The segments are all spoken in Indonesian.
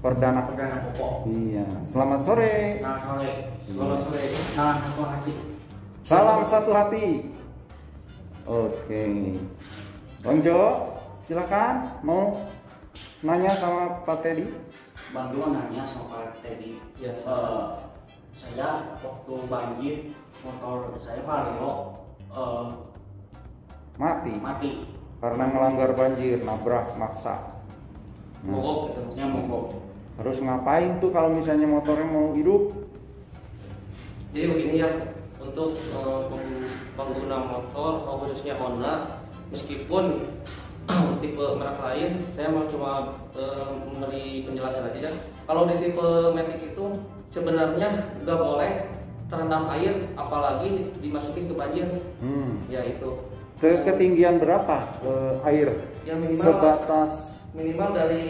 Perdana pokok. Iya. Selamat sore. Selamat sore. Salam satu hati. Salam satu hati. Oke. Bang Jo, silakan mau nanya sama Pak Teddy. Bang Jo nanya sama Pak Teddy. Ya. Saya waktu banjir motor saya Vario mati Karena melanggar banjir, nabrak maksa. Mogok gitu. yang mogok. Harus ngapain tuh kalau misalnya motornya mau hidup? Jadi begini ya, untuk pengguna motor khususnya Honda, meskipun tipe merek lain, saya mau cuma memberi penjelasan aja ya. Kalau di tipe Matic itu sebenarnya nggak boleh terendam air, apalagi dimasukin ke banjir. Ya itu. Ke ketinggian berapa air? Yang minimal Sebatas dari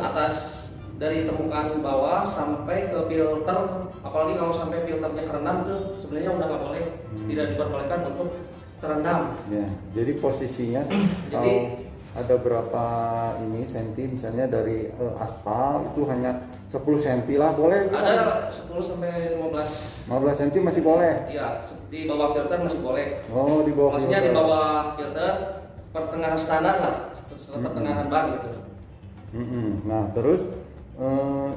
atas, dari permukaan bawah sampai ke filter, apalagi kalau sampai filternya kerendam itu sebenarnya udah nggak boleh, tidak diperbolehkan untuk terendam. ya. Jadi posisinya Jadi kalau ada berapa ini senti misalnya dari aspal itu hanya 10 senti lah boleh. ada 10 sampai 15. 15 senti masih boleh. Iya, di bawah filter masih boleh. Oh, di bawah Maksudnya di filter. bawah filter pertengahan standar lah, pertengahan ban gitu. Nah, terus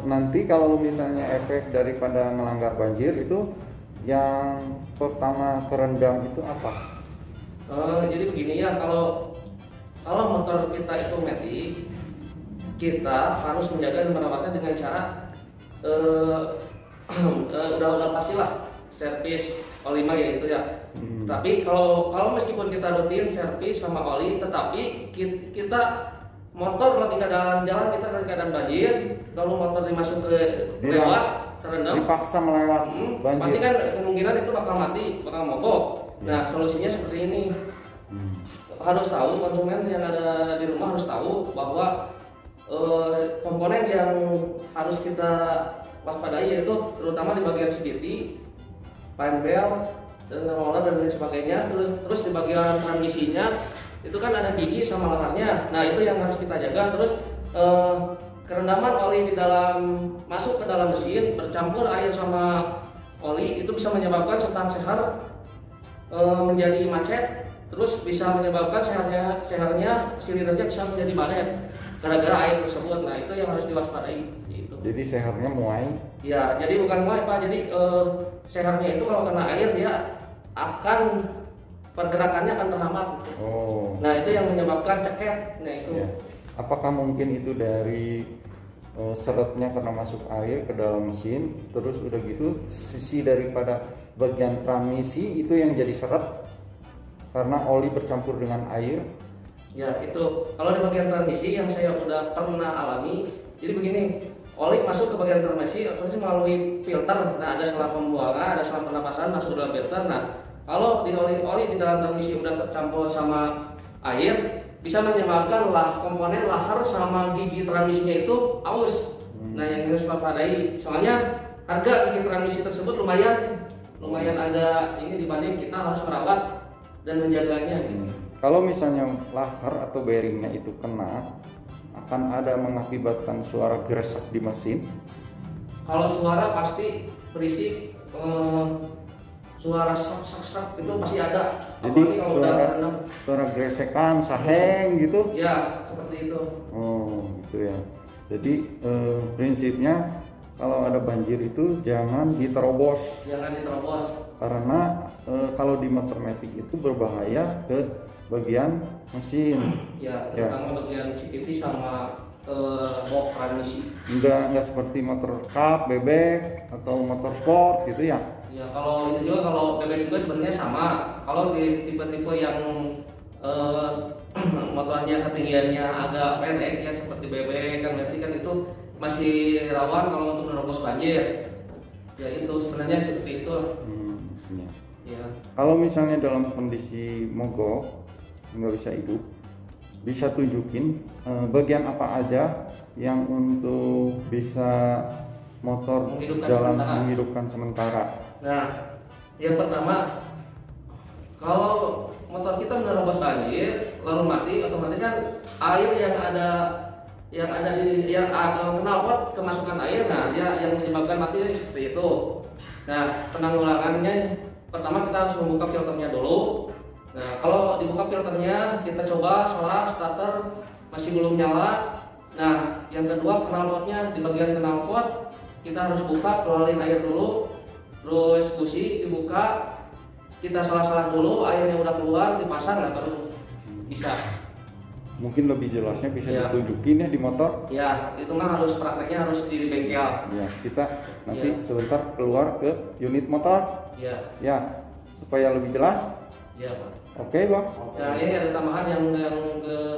nanti kalau misalnya efek daripada melanggar banjir itu yang pertama kerendam itu apa? Jadi begini ya, kalau motor kita itu Matic, kita harus menjaga dan merawatnya dengan cara udah pastilah servis oli mah ya itu ya. Tapi kalau meskipun kita rutin servis sama oli, tetapi kita motor kalau tinggal jalan kita dalam keadaan banjir, lalu motor dimasuk ke lewat terendam, dipaksa melewat banjir. pasti kan kemungkinan itu bakal mati, bakal mogok. Nah, solusinya seperti ini. Harus tahu, konsumen yang ada di rumah harus tahu bahwa komponen yang harus kita waspadai yaitu terutama di bagian CVT, fan belt, dan roller dan lain sebagainya. Terus di bagian transmisinya itu kan ada gigi sama lehernya. Nah, itu yang harus kita jaga. Terus kerendaman oli di dalam masuk ke dalam mesin bercampur air sama oli itu bisa menyebabkan setan seher menjadi macet, terus bisa menyebabkan sehernya silindernya bisa menjadi baret gara-gara air tersebut. Nah, itu yang harus diwaspadai gitu. Jadi sehernya muai. Ya, jadi bukan muai Pak. Jadi sehernya itu kalau kena air dia akan pergerakannya akan terhambat. Oh. Nah, itu yang menyebabkan ceket. Nah, itu. Ya. Apakah mungkin itu dari seretnya karena masuk air ke dalam mesin, terus udah gitu sisi daripada bagian transmisi itu yang jadi seret karena oli bercampur dengan air? Ya, itu. Kalau di bagian transmisi yang saya udah pernah alami, jadi begini, oli masuk ke bagian transmisi otomatis melalui filter. Nah, ada selang pembuangan, ada selang pernapasan masuk ke dalam filter. Nah, kalau di oli di dalam transmisi udah tercampur sama air, bisa menyebabkan komponen lahar sama gigi transmisinya itu aus. Nah, yang harus waspadai, soalnya harga gigi transmisi tersebut lumayan ada ini dibanding kita harus merawat dan menjaganya. Kalau misalnya lahar atau bearingnya itu kena, akan ada mengakibatkan suara gresek di mesin. Kalau suara pasti berisik, suara sak itu pasti ada. Jadi Apalagi kalau udah terendam. suara gresekan, saheng gitu. Ya, seperti itu. Oh, gitu ya. Jadi prinsipnya kalau ada banjir itu jangan diterobos. Jangan diterobos. Karena kalau di motor Matic itu berbahaya ke bagian mesin. Ya, terutama bagian CVT sama box transmisi. Enggak seperti motor cup, bebek atau motor sport gitu ya. Ya, kalau itu juga, kalau bebek juga sebenarnya sama. Kalau di tipe-tipe yang motornya ketinggiannya agak pendek ya seperti bebek kan Matic kan itu masih rawan kalau untuk menerobos banjir. Ya, itu sebenarnya seperti itu. Ya. Ya. Kalau misalnya dalam kondisi mogok nggak bisa hidup, bisa tunjukin bagian apa aja yang untuk bisa motor menghidupkan sementara. Nah, yang pertama, kalau motor kita menerobos banjir lalu mati, otomatis kan air yang ada di yang knalpot kemasukan air, nah dia yang menyebabkan mati seperti itu. Nah, penanggulangannya pertama kita harus membuka filternya dulu. Nah, kalau dibuka filternya kita coba salah starter masih belum nyala. Nah, yang kedua knalpotnya di bagian knalpot kita harus buka, keluarin air dulu, terus busi dibuka, kita salah-salah dulu, airnya udah keluar dipasang, nah baru bisa. Mungkin lebih jelasnya bisa Ya. ditunjukin ya di motor. Ya, itu mah harus prakteknya harus di bengkel. Ya, kita nanti Ya. sebentar keluar ke unit motor. Ya, Ya, supaya lebih jelas. ya Pak. Oke, Bang. Nah, ini ada tambahan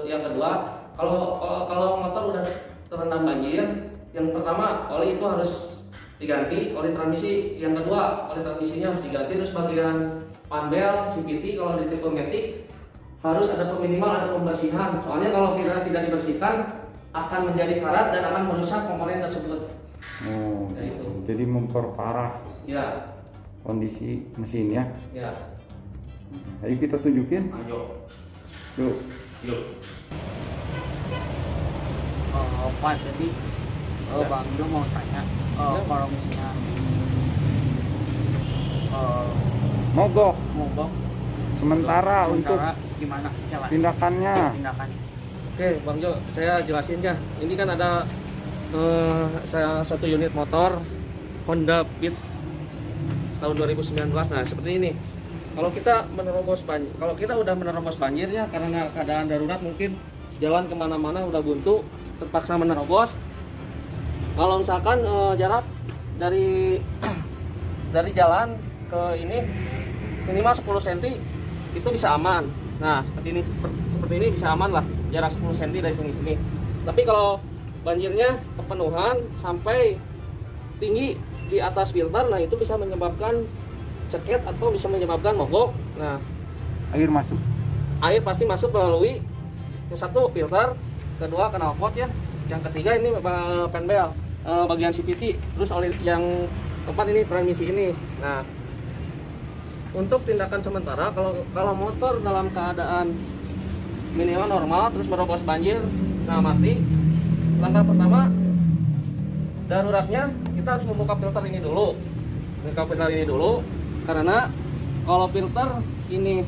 yang kedua. Kalau motor udah terendam banjir, yang pertama oli itu harus diganti, oli transmisi. Yang kedua, oli transmisinya harus diganti. Terus bagian panbel, CVT kalau di tipe Matic harus ada minimal ada pembersihan. Soalnya kalau kita tidak dibersihkan akan menjadi karat dan akan merusak komponen tersebut. Oh, Ya, itu. jadi memperparah Ya, kondisi mesinnya. ya. Ayo kita tunjukin. Ayo. Yuk. Yuk. Pak, jadi Bang Jo mau tanya kalau misalnya Mogok mogok sementara untuk gimana cara tindakannya. tindakannya? Oke, Bang Jo, saya jelasin ya. Ini kan ada saya satu unit motor Honda Beat tahun 2019. Nah, seperti ini. Kalau kita udah menerobos banjir ya karena keadaan darurat, mungkin jalan kemana-mana udah buntu, terpaksa menerobos. Kalau misalkan jarak dari dari jalan ke ini minimal 10 cm itu bisa aman. Nah, seperti ini bisa aman lah, jarak 10 cm dari sini. Tapi kalau banjirnya kepenuhan sampai tinggi di atas filter, nah itu bisa menyebabkan ceket atau bisa menyebabkan mogok. Nah, Air masuk. air pasti masuk melalui yang satu filter, kedua knalpot ya, yang ketiga ini penbel, bagian CVT, terus oleh yang keempat ini transmisi ini. Nah, untuk tindakan sementara kalau motor dalam keadaan minimal normal terus merobos banjir, nah mati, langkah pertama daruratnya kita harus membuka filter ini dulu. Karena kalau filter ini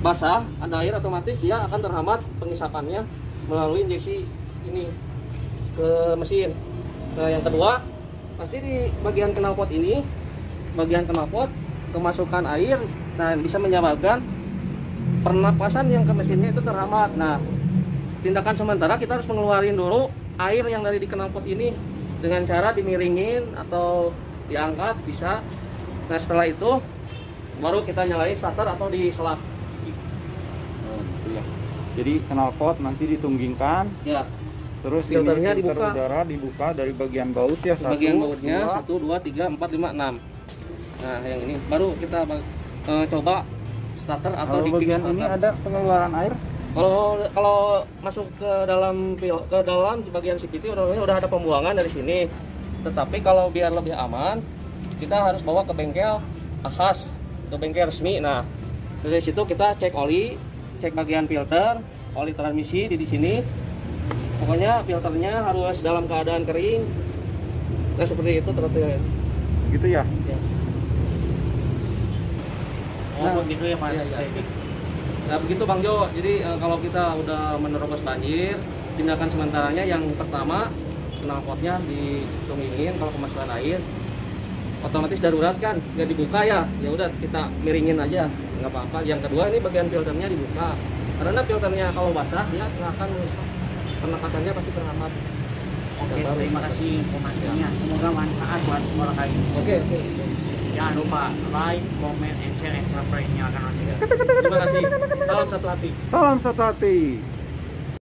basah, ada air, otomatis dia akan terhambat pengisapannya melalui injeksi ini ke mesin. Nah, yang kedua, pasti di bagian knalpot ini, bagian knalpot kemasukan air, nah bisa menyebabkan pernapasan yang ke mesinnya itu terhambat. Nah, tindakan sementara kita harus mengeluarin dulu air yang dari di knalpot ini dengan cara dimiringin atau diangkat bisa. Nah, setelah itu baru kita nyalain starter atau diselap. Oh, gitu ya. Jadi knalpot nanti ditunggingkan, Ya, terus filternya ini filter dibuka. udara dibuka dari bagian baut ya, bagian bautnya 1, 1, 2, 3, 4, 5, 6. Nah, yang ini baru kita coba starter atau Kalau di bagian kick ini starter. ada pengeluaran air. Kalau masuk ke dalam di bagian CVT udah ada pembuangan dari sini. Tetapi kalau biar lebih aman, kita harus bawa ke bengkel khas, ke bengkel resmi. Nah, dari situ kita cek oli, cek bagian filter, oli transmisi di sini. Pokoknya filternya harus dalam keadaan kering. Nah, seperti itu ternyata. Gitu ya. Ya. Oh, begitu ya Mas. Iya, iya. Nah, begitu Bang Jo. Jadi kalau kita udah menerobos banjir, tindakan sementaranya yang pertama knalpotnya ditungingin kalau kemasukan air, otomatis darurat kan, nggak dibuka ya udah kita miringin aja, nggak apa-apa. Yang kedua ini bagian filternya dibuka, karena filternya kalau basah dia akan rusak, pernapasannya pasti terhambat. Oke, terima kasih informasinya. Semoga manfaat buat orang lain. Oke. Jangan lupa like, comment, and share, and subscribe. Nyalakan notifikasi. Terima kasih. Salam satu hati. Salam satu hati.